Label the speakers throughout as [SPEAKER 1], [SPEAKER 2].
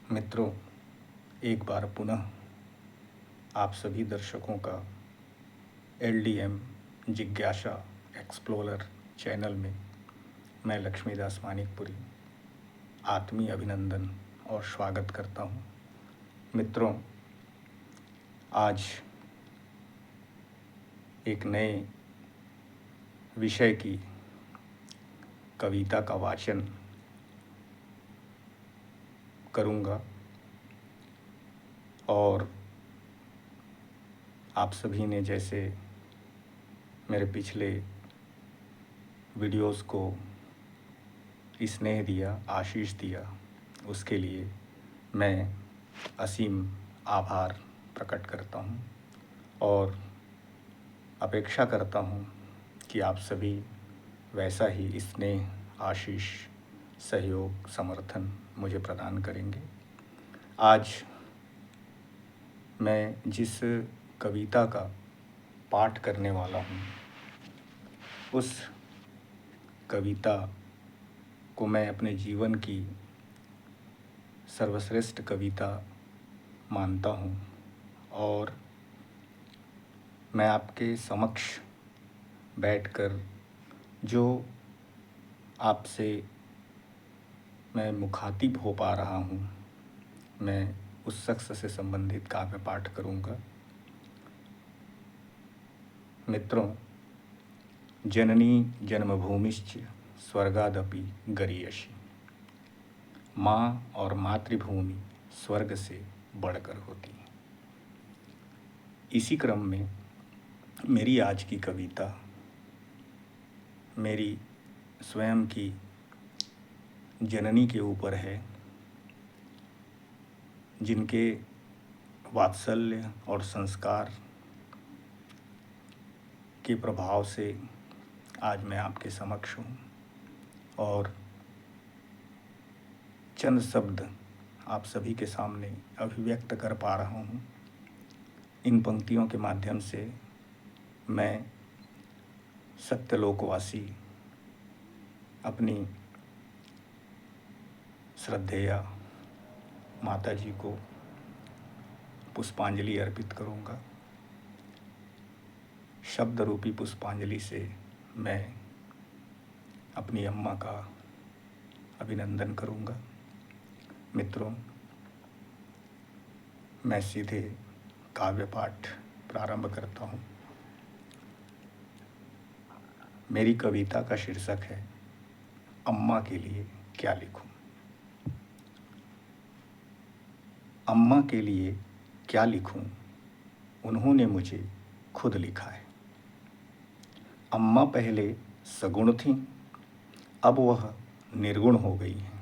[SPEAKER 1] मित्रों, एक बार पुनः आप सभी दर्शकों का LDM जिज्ञासा एक्सप्लोरर चैनल में मैं लक्ष्मीदास मानिकपुरी आत्मीय अभिनंदन और स्वागत करता हूँ। मित्रों, आज एक नए विषय की कविता का वाचन करूँगा और आप सभी ने जैसे मेरे पिछले वीडियोस को स्नेह दिया, आशीष दिया, उसके लिए मैं असीम आभार प्रकट करता हूँ और अपेक्षा करता हूँ कि आप सभी वैसा ही स्नेह, आशीष, सहयोग, समर्थन मुझे प्रदान करेंगे। आज मैं जिस कविता का पाठ करने वाला हूँ उस कविता को मैं अपने जीवन की सर्वश्रेष्ठ कविता मानता हूँ और मैं आपके समक्ष बैठकर जो आपसे मैं मुखातिब हो पा रहा हूँ, मैं उस शख्स से संबंधित काव्य पाठ करूँगा। मित्रों, जननी जन्मभूमिश्च स्वर्गादपि गरीयसी। माँ और मातृभूमि स्वर्ग से बढ़कर होती है। इसी क्रम में मेरी आज की कविता मेरी स्वयं की जननी के ऊपर है, जिनके वात्सल्य और संस्कार के प्रभाव से आज मैं आपके समक्ष हूँ और चंद शब्द आप सभी के सामने अभिव्यक्त कर पा रहा हूँ। इन पंक्तियों के माध्यम से मैं सत्यलोकवासी अपनी श्रद्धेया माता जी को पुष्पांजलि अर्पित करूँगा। शब्द रूपी पुष्पांजलि से मैं अपनी अम्मा का अभिनंदन करूँगा। मित्रों, मैं सीधे काव्य पाठ प्रारंभ करता हूँ। मेरी कविता का शीर्षक है अम्मा के लिए क्या लिखूं। अम्मा के लिए क्या लिखूं, उन्होंने मुझे खुद लिखा है। अम्मा पहले सगुण थीं, अब वह निर्गुण हो गई हैं।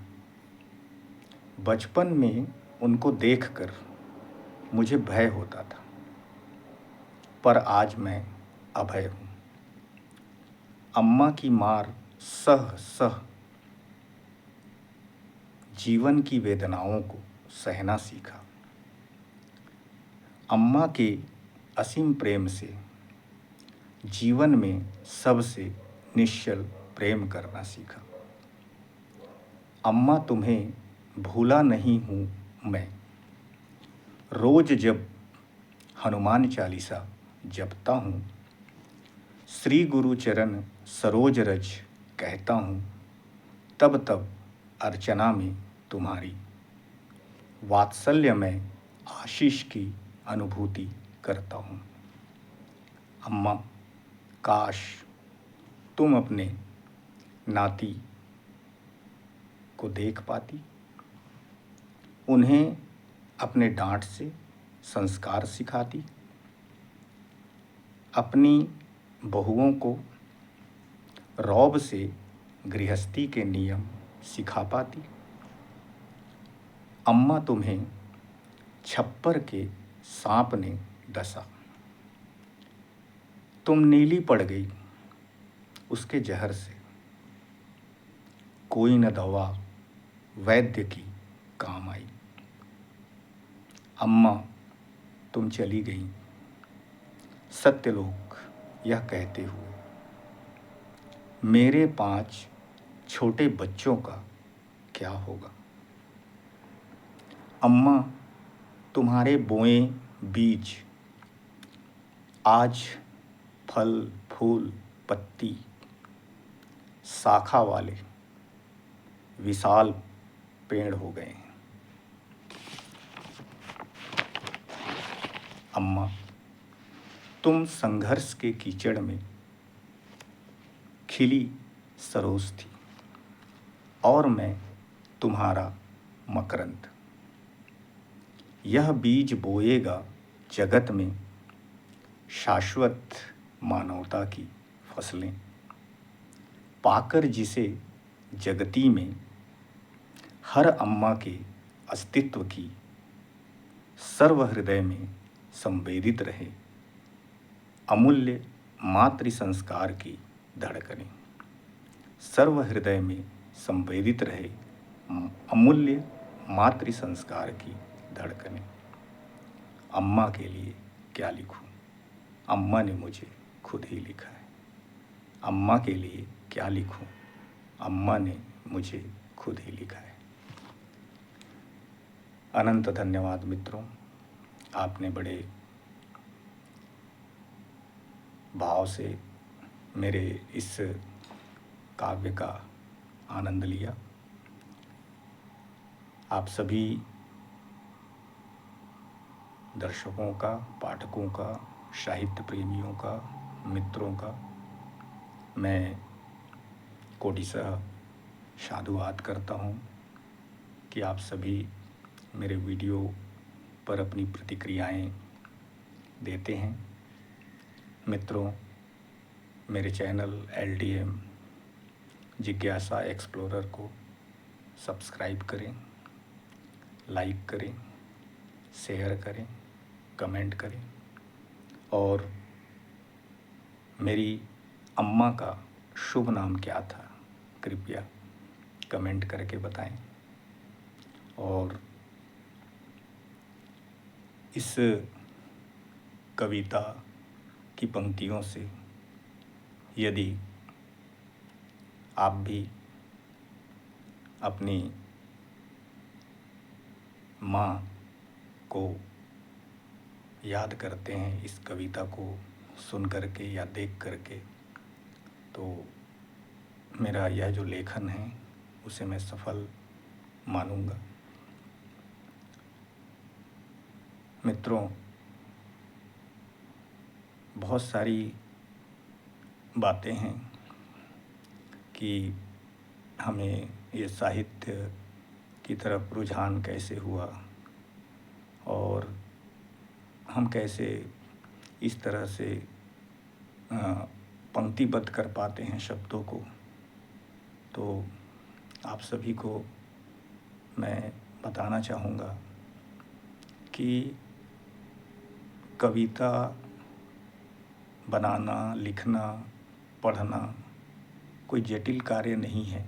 [SPEAKER 1] बचपन में उनको देखकर मुझे भय होता था, पर आज मैं अभय हूँ। अम्मा की मार सह सह जीवन की वेदनाओं को सहना सीखा। अम्मा के असीम प्रेम से जीवन में सबसे निश्चल प्रेम करना सीखा। अम्मा, तुम्हें भूला नहीं हूँ मैं। रोज जब हनुमान चालीसा जपता हूँ, श्री गुरु चरण सरोज रज कहता हूँ, तब तब अर्चना में तुम्हारी वात्सल्य में आशीष की अनुभूति करता हूँ। अम्मा, काश तुम अपने नाती को देख पाती, उन्हें अपने डांट से संस्कार सिखाती, अपनी बहुओं को रौब से गृहस्थी के नियम सिखा पाती। अम्मा, तुम्हें छप्पर के सांप ने डसा, तुम नीली पड़ गई उसके जहर से। कोई न दवा वैद्य की काम आई। अम्मा, तुम चली गई सत्यलोक यह कहते हुए, मेरे 5 छोटे बच्चों का क्या होगा। अम्मा, तुम्हारे बोए बीज आज फल फूल पत्ती शाखा वाले विशाल पेड़ हो गए हैं। अम्मा, तुम संघर्ष के कीचड़ में खिली सरोज थी और मैं तुम्हारा मकरंद। यह बीज बोएगा जगत में शाश्वत मानवता की फसलें, पाकर जिसे जगती में हर अम्मा के अस्तित्व की सर्व हृदय में संवेदित रहे अमूल्य मातृ संस्कार की धड़कनें। सर्व हृदय में संवेदित रहे अमूल्य मातृ संस्कार की धड़कनें। अम्मा के लिए क्या लिखूं, अम्मा ने मुझे खुद ही लिखा है। अम्मा के लिए क्या लिखूं, अम्मा ने मुझे खुद ही लिखा है। अनंत धन्यवाद मित्रों, आपने बड़े भाव से मेरे इस काव्य का आनंद लिया। आप सभी दर्शकों का, पाठकों का, साहित्य प्रेमियों का, मित्रों का मैं कोटिशः साधुवाद करता हूँ कि आप सभी मेरे वीडियो पर अपनी प्रतिक्रियाएं देते हैं। मित्रों, मेरे चैनल LTM जिज्ञासा एक्सप्लोरर को सब्सक्राइब करें, लाइक करें, शेयर करें, कमेंट करें और मेरी अम्मा का शुभ नाम क्या था कृपया कमेंट करके बताएं। और इस कविता की पंक्तियों से यदि आप भी अपनी माँ को याद करते हैं इस कविता को सुन करके या देख करके, तो मेरा यह जो लेखन है उसे मैं सफल मानूंगा। मित्रों, बहुत सारी बातें हैं कि हमें ये साहित्य की तरफ रुझान कैसे हुआ और हम कैसे इस तरह से पंक्तिबद्ध कर पाते हैं शब्दों को। तो आप सभी को मैं बताना चाहूँगा कि कविता बनाना, लिखना, पढ़ना कोई जटिल कार्य नहीं है,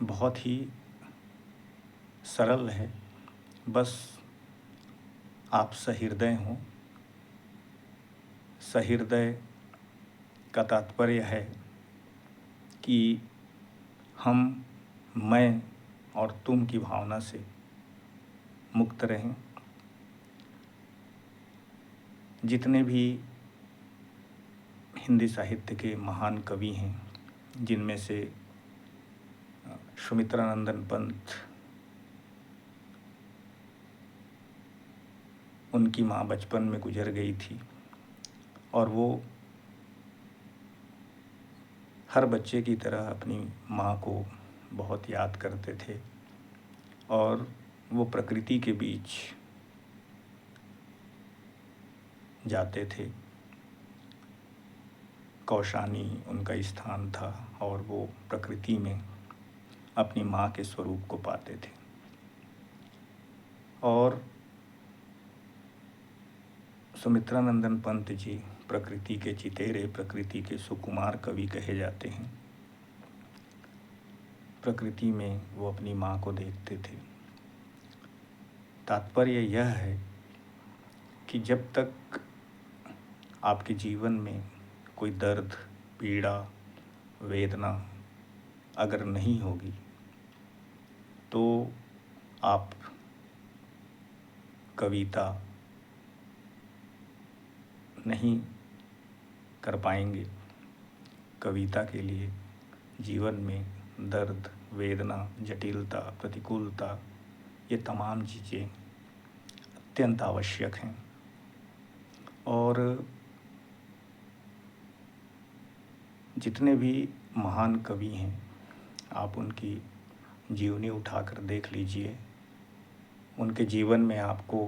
[SPEAKER 1] बहुत ही सरल है। बस आप सहृदय हों। सहृदय का तात्पर्य है कि हम, मैं और तुम की भावना से मुक्त रहें। जितने भी हिंदी साहित्य के महान कवि हैं, जिनमें से सुमित्रानंदन पंत, उनकी माँ बचपन में गुजर गई थी और वो हर बच्चे की तरह अपनी माँ को बहुत याद करते थे और वो प्रकृति के बीच जाते थे। कौशानी उनका स्थान था और वो प्रकृति में अपनी माँ के स्वरूप को पाते थे। और सुमित्रानंदन पंत जी प्रकृति के चितेरे, प्रकृति के सुकुमार कवि कहे जाते हैं। प्रकृति में वो अपनी माँ को देखते थे। तात्पर्य यह है कि जब तक आपके जीवन में कोई दर्द, पीड़ा, वेदना अगर नहीं होगी तो आप कविता नहीं कर पाएंगे। कविता के लिए जीवन में दर्द, वेदना, जटिलता, प्रतिकूलता, ये तमाम चीज़ें अत्यंत आवश्यक हैं। और जितने भी महान कवि हैं, आप उनकी जीवनी उठाकर देख लीजिए। उनके जीवन में आपको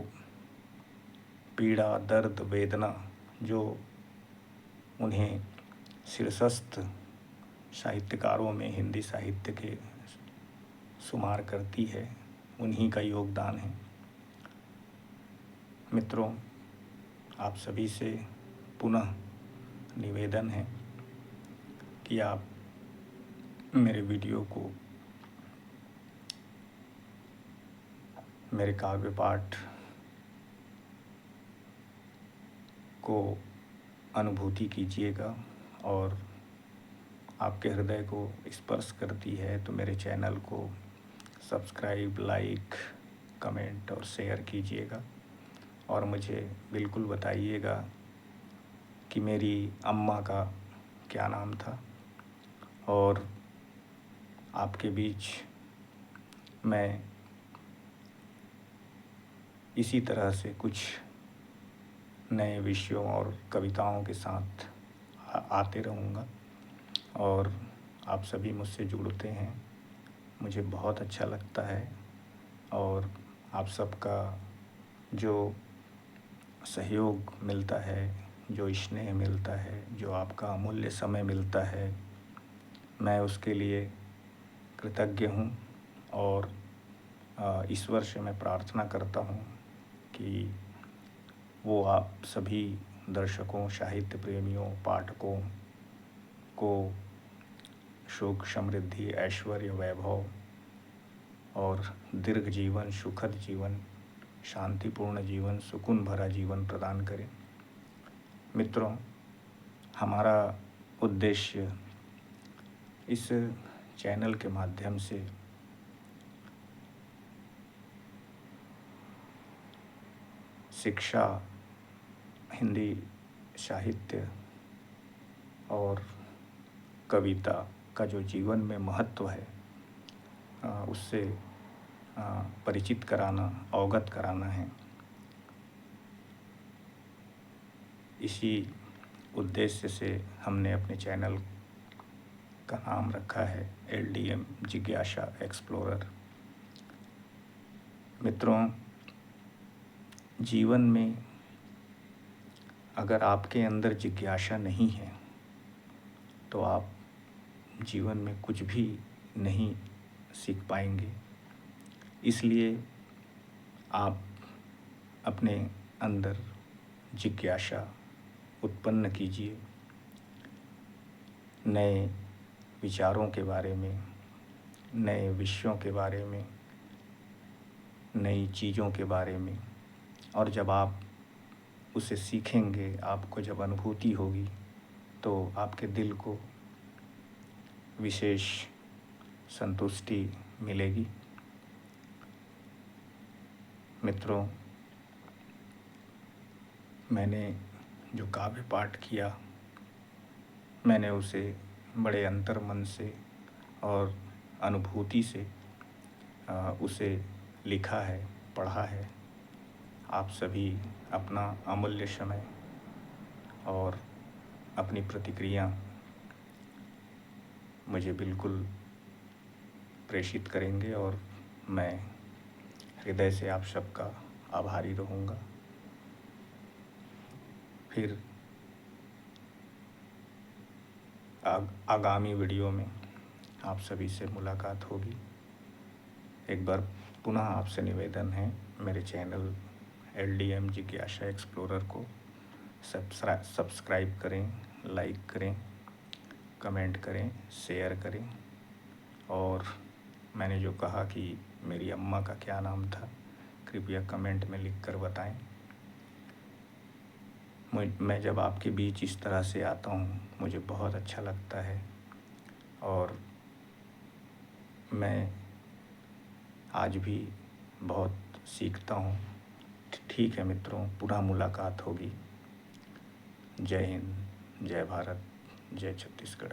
[SPEAKER 1] पीड़ा, दर्द, वेदना जो उन्हें शीर्षस्थ साहित्यकारों में हिंदी साहित्य के शुमार करती है, उन्हीं का योगदान है। मित्रों, आप सभी से पुनः निवेदन है कि आप मेरे वीडियो को, मेरे काव्य पाठ को अनुभूति कीजिएगा, और आपके हृदय को स्पर्श करती है तो मेरे चैनल को सब्सक्राइब, लाइक, कमेंट और शेयर कीजिएगा। और मुझे बिल्कुल बताइएगा कि मेरी अम्मा का क्या नाम था, और आपके बीच मैं इसी तरह से कुछ नए विषयों और कविताओं के साथ आते रहूँगा। और आप सभी मुझसे जुड़ते हैं, मुझे बहुत अच्छा लगता है। और आप सबका जो सहयोग मिलता है, जो स्नेह मिलता है, जो आपका अमूल्य समय मिलता है, मैं उसके लिए कृतज्ञ हूँ। और ईश्वर से मैं प्रार्थना करता हूँ कि वो आप सभी दर्शकों, साहित्य प्रेमियों, पाठकों को सुख, समृद्धि, ऐश्वर्य, वैभव और दीर्घ जीवन, सुखद जीवन, शांतिपूर्ण जीवन, सुकून भरा जीवन प्रदान करें। मित्रों, हमारा उद्देश्य इस चैनल के माध्यम से शिक्षा, हिंदी साहित्य और कविता का जो जीवन में महत्व है, उससे परिचित कराना, अवगत कराना है। इसी उद्देश्य से हमने अपने चैनल का नाम रखा है LDM जिज्ञासा एक्सप्लोरर। मित्रों, जीवन में अगर आपके अंदर जिज्ञासा नहीं है तो आप जीवन में कुछ भी नहीं सीख पाएंगे। इसलिए आप अपने अंदर जिज्ञासा उत्पन्न कीजिए, नए विचारों के बारे में, नए विषयों के बारे में, नई चीज़ों के बारे में। और जब आप उसे सीखेंगे, आपको जब अनुभूति होगी, तो आपके दिल को विशेष संतुष्टि मिलेगी। मित्रों, मैंने जो काव्य पाठ किया, मैंने उसे बड़े अंतर्मन से और अनुभूति से उसे लिखा है, पढ़ा है। आप सभी अपना अमूल्य समय और अपनी प्रतिक्रिया मुझे बिल्कुल प्रेषित करेंगे, और मैं हृदय से आप सबका आभारी रहूँगा। फिर आगामी वीडियो में आप सभी से मुलाकात होगी। एक बार पुनः आपसे निवेदन है, मेरे चैनल LDM जिज्ञासा एक्सप्लोरर को सब्सक्राइब करें, लाइक करें, कमेंट करें, शेयर करें। और मैंने जो कहा कि मेरी अम्मा का क्या नाम था, कृपया कमेंट में लिखकर बताएं। मैं जब आपके बीच इस तरह से आता हूँ, मुझे बहुत अच्छा लगता है, और मैं आज भी बहुत सीखता हूँ। ठीक है मित्रों, पुनः मुलाकात होगी। जय हिंद, जय भारत, जय छत्तीसगढ़।